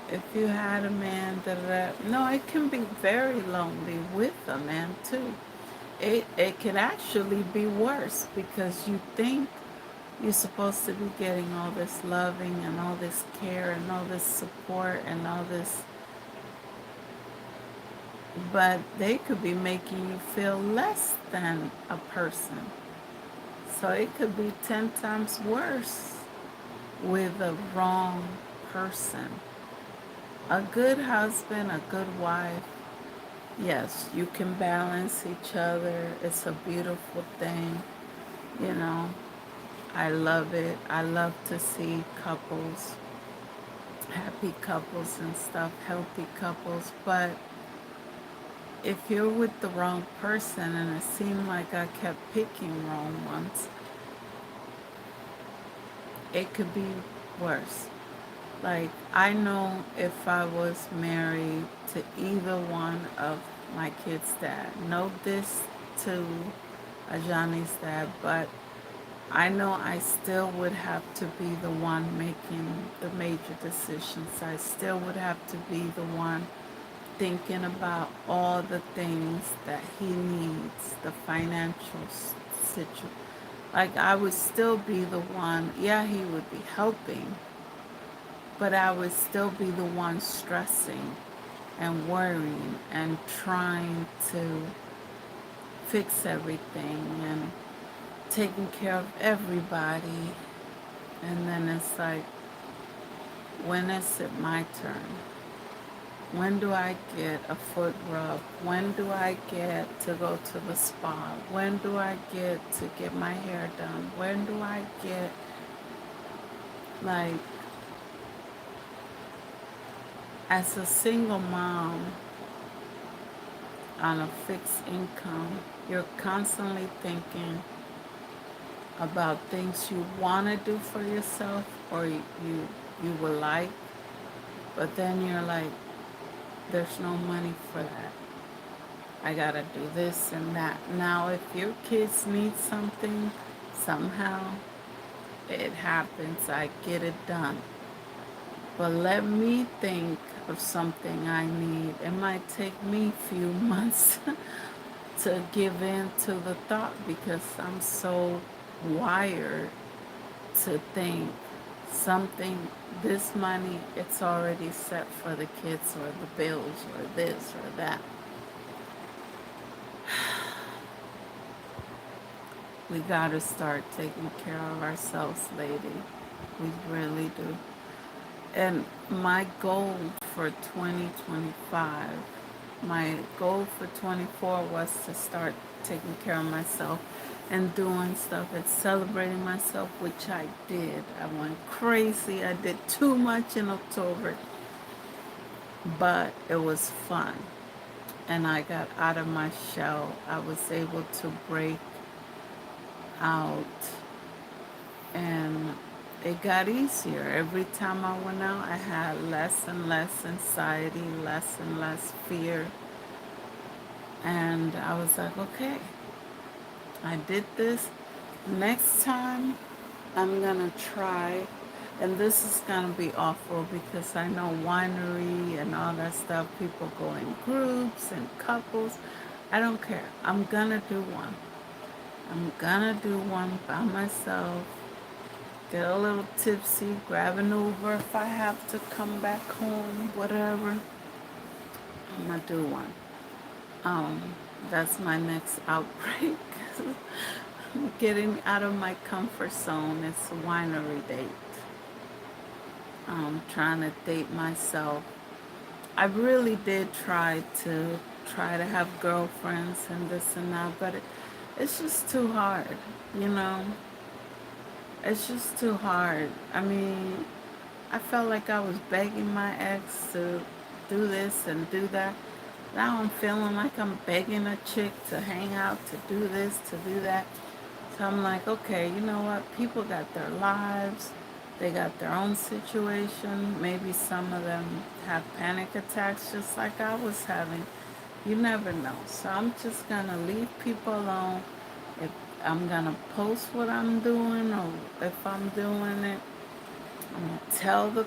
if you had a man, da da da. No, it can be very lonely with a man, too. It can actually be worse because you think you're supposed to be getting all this loving and all this care and all this support and all this, but they could be making you feel less than a person. So it could be 10 times worse with a wrong person. A good husband, a good wife, yes, you can balance each other. It's a beautiful thing, you know. I love it. I love to see couples, happy couples and stuff, healthy couples. But if you're with the wrong person, and it seemed like I kept picking wrong ones, it could be worse. Like, I know if I was married to either one of my kids' dad, no diss to Ajani's dad, but I know I still would have to be the one making the major decisions. I still would have to be the one thinking about all the things that he needs, the financial situation. Like, I would still be the one, yeah, he would be helping, but I would still be the one stressing and worrying and trying to fix everything and taking care of everybody. And then it's like, when is it my turn? When do I get a foot rub? When do I get to go to the spa? When do I get to get my hair done? When do I get, like, as a single mom on a fixed income, you're constantly thinking about things you want to do for yourself or you would like, but then you're like, there's no money for that. I gotta do this and that. Now, if your kids need something, somehow it happens. I get it done. But let me think of something I need. It might take me a few months to give in to the thought because I'm so wired to think something, this money, it's already set for the kids or the bills or this or that. We gotta start taking care of ourselves, lady. We really do. And my goal for 2025, my goal for 24 was to start taking care of myself and doing stuff and celebrating myself, which I did. I went crazy. I did too much in October, but it was fun. And I got out of my shell. I was able to break out, and it got easier. Every time I went out, I had less and less anxiety, less and less fear. And I was like, okay, I did this. Next time, I'm going to try, and this is going to be awful because I know winery and all that stuff, people go in groups and couples. I don't care. I'm going to do one. I'm going to do one by myself. Get a little tipsy, grab an Uber if I have to come back home, whatever. I'm gonna do one. Um, that's my next outbreak. Getting out of my comfort zone. It's a winery date. Trying to date myself. I really did try to have girlfriends and this and that, but it's just too hard, you know. It's just too hard. I mean, I felt like I was begging my ex to do this and do that. Now I'm feeling like I'm begging a chick to hang out, to do this, to do that. So I'm like, okay, you know what? People got their lives. They got their own situation. Maybe some of them have panic attacks just like I was having. You never know. So I'm just going to leave people alone. If I'm going to post what I'm doing or if I'm doing it, I'm gonna tell the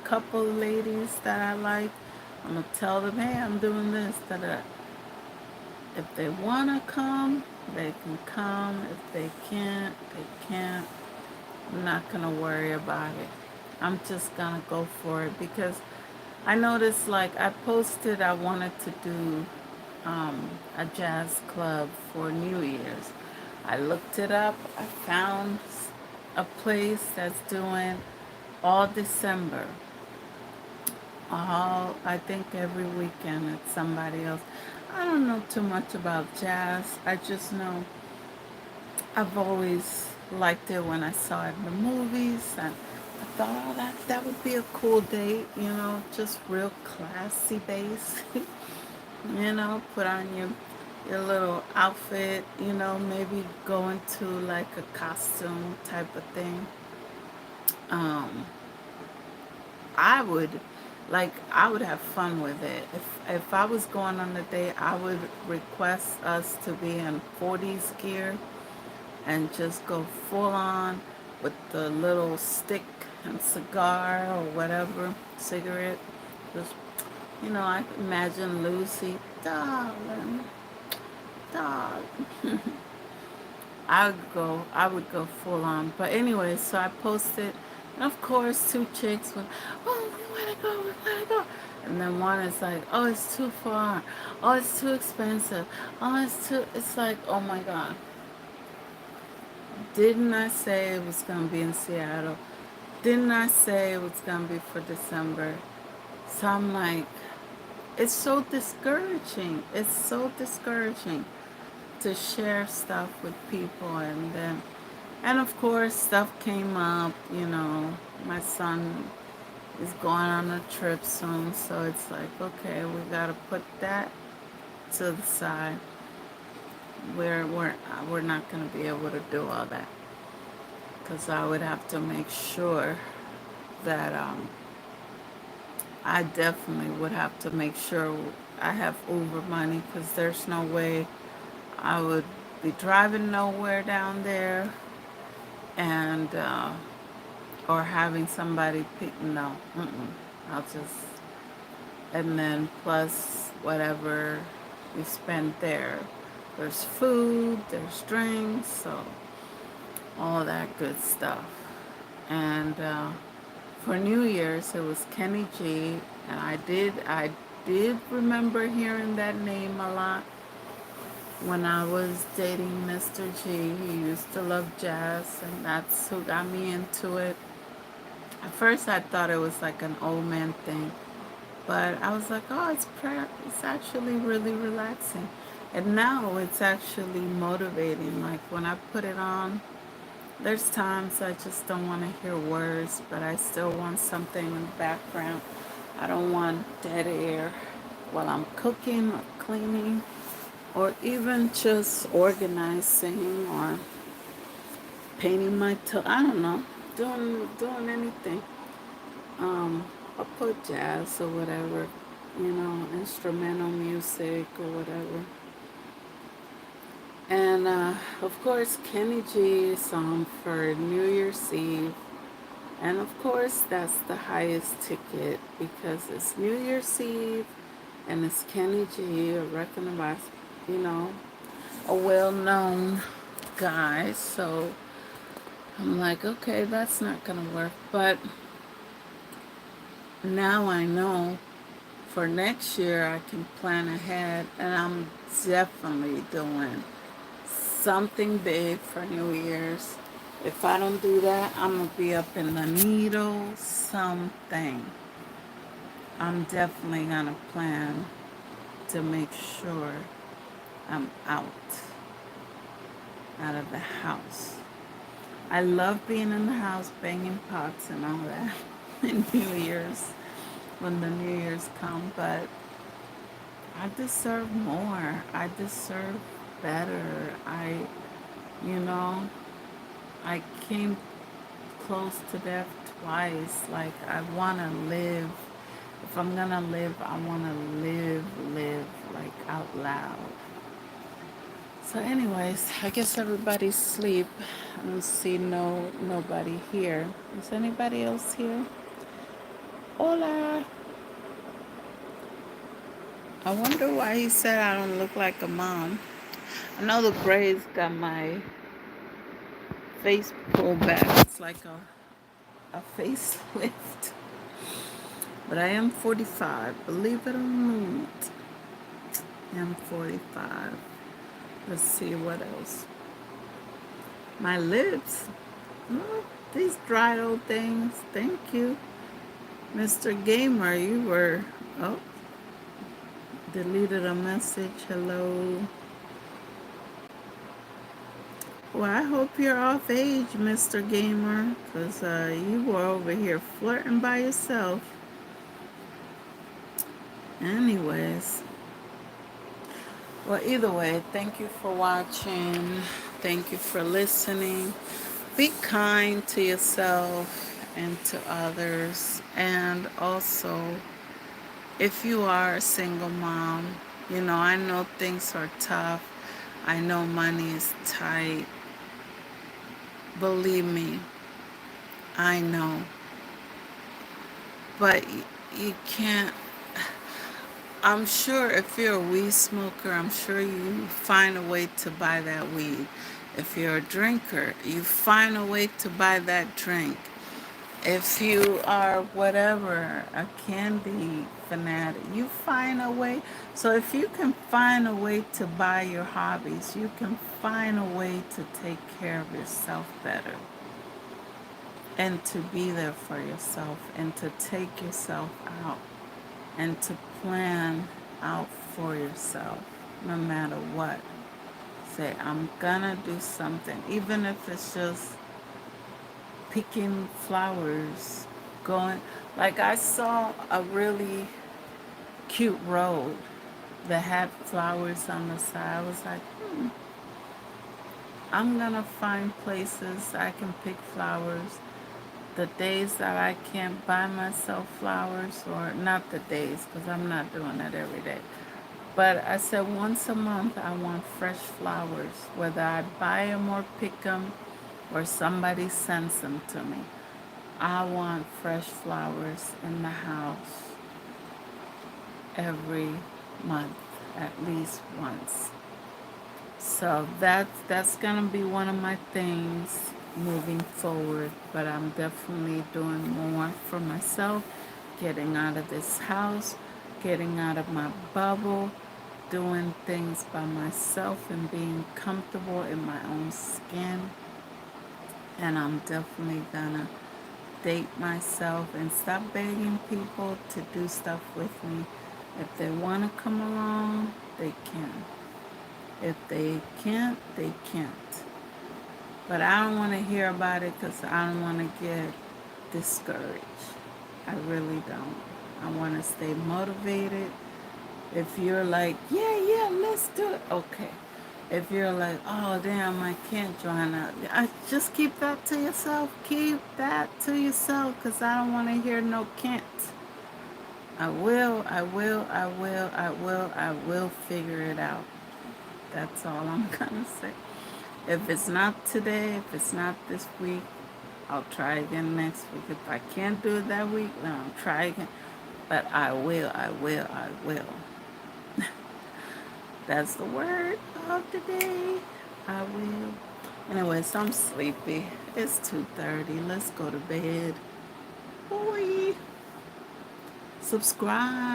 couple ladies that I like. I'm gonna tell them, hey, I'm doing this. That if they wanna come, they can come. If they can't, they can't. I'm not gonna worry about it. I'm just gonna go for it because I noticed, like, I posted I wanted to do a jazz club for New Year's. I looked it up. I found a place that's doing all December. All, I think every weekend it's somebody else. I don't know too much about jazz. I just know I've always liked it when I saw it in the movies, and I thought, oh, that would be a cool date, just real classy bass. Put on your little outfit, maybe go into like a costume type of thing. Um, I would I would have fun with it. If I was going on a date, I would request us to be in 40s gear and just go full on with the little stick and cigar or whatever, cigarette. Just I imagine Lucy, darling, dog. I would go full on. But anyway, so I posted, and of course, two chicks went, oh, we wanna go, we wanna go. And then one is like, oh, it's too far. Oh, it's too expensive. Oh, it's like, oh my God. Didn't I say it was gonna be in Seattle? Didn't I say it was gonna be for December? So I'm like, it's so discouraging. It's so discouraging to share stuff with people, and of course stuff came up. My son He's going on a trip soon, so it's like, okay, we gotta put that to the side. We're not gonna be able to do all that because I would have to make sure that I definitely would have to make sure I have Uber money because there's no way I would be driving nowhere down there and or having somebody pick. No, I'll just, and then plus whatever we spend there. There's food, there's drinks, so all that good stuff. And for New Year's, it was Kenny G, and I did remember hearing that name a lot when I was dating Mr. G. He used to love jazz, and that's who got me into it. At first, I thought it was like an old man thing, but I was like, oh, it's actually really relaxing. And now it's actually motivating. Like when I put it on, there's times I just don't want to hear words, but I still want something in the background. I don't want dead air while I'm cooking or cleaning or even just organizing or painting my toe. I don't know, doing anything. I'll put jazz or whatever, instrumental music or whatever. And of course, Kenny G song for New Year's Eve. And of course, that's the highest ticket because it's New Year's Eve and it's Kenny G, a recognized, you know, a well known guy. So I'm like, okay, that's not going to work. But now I know for next year I can plan ahead and I'm definitely doing something big for New Year's. If I don't do that, I'm going to be up in the needle something. I'm definitely going to plan to make sure I'm out of the house. I love being in the house, banging pots and all that in New Year's, when the New Year's come, but I deserve more. I deserve better. You know, I came close to death twice. Like, I want to live. If I'm going to live, I want to live, like, out loud. So anyways, I guess everybody's asleep. I don't see nobody here. Is anybody else here? Hola. I wonder why he said I don't look like a mom. I know the braids got my face pulled back. It's like a facelift. But I am 45. Believe it or not. I am 45. Let's see what else. My lips. Oh, these dried old things. Thank you. Mr. Gamer, you were... Oh, deleted a message. Hello. Well, I hope you're off age, Mr. Gamer, because you were over here flirting by yourself. Anyways. Well, either way, thank you for watching. Thank you for listening. Be kind to yourself and to others. And also, if you are a single mom, I know things are tough. I know money is tight. Believe me, I know. But you can't. I'm sure if you're a weed smoker, I'm sure you find a way to buy that weed. If you're a drinker, you find a way to buy that drink. If you are whatever, a candy fanatic, you find a way. So if you can find a way to buy your hobbies, you can find a way to take care of yourself better and to be there for yourself and to take yourself out and to plan out for yourself no matter what. Say, I'm gonna do something, even if it's just picking flowers, going, like I saw a really cute road that had flowers on the side. I was like, I'm gonna find places I can pick flowers. The days that I can't buy myself flowers, or not the days, because I'm not doing that every day. But I said once a month I want fresh flowers, whether I buy them or pick them or somebody sends them to me. I want fresh flowers in the house every month, at least once. So that's gonna be one of my things moving forward. But I'm definitely doing more for myself, getting out of this house, getting out of my bubble, doing things by myself and being comfortable in my own skin. And I'm definitely gonna date myself and stop begging people to do stuff with me. If they want to come along, they can. If they can't, they can't. But I don't want to hear about it because I don't want to get discouraged. I really don't. I want to stay motivated. If you're like, yeah, yeah, let's do it, okay. If you're like, oh, damn, I can't join up, I just keep that to yourself. Keep that to yourself because I don't want to hear no can't. I will figure it out. That's all I'm gonna say. If it's not today, if it's not this week, I'll try again next week. If I can't do it that week, then I'll try again. But I will. That's the word of the day. I will. Anyways, I'm sleepy. It's 2:30. Let's go to bed. Boy. Subscribe.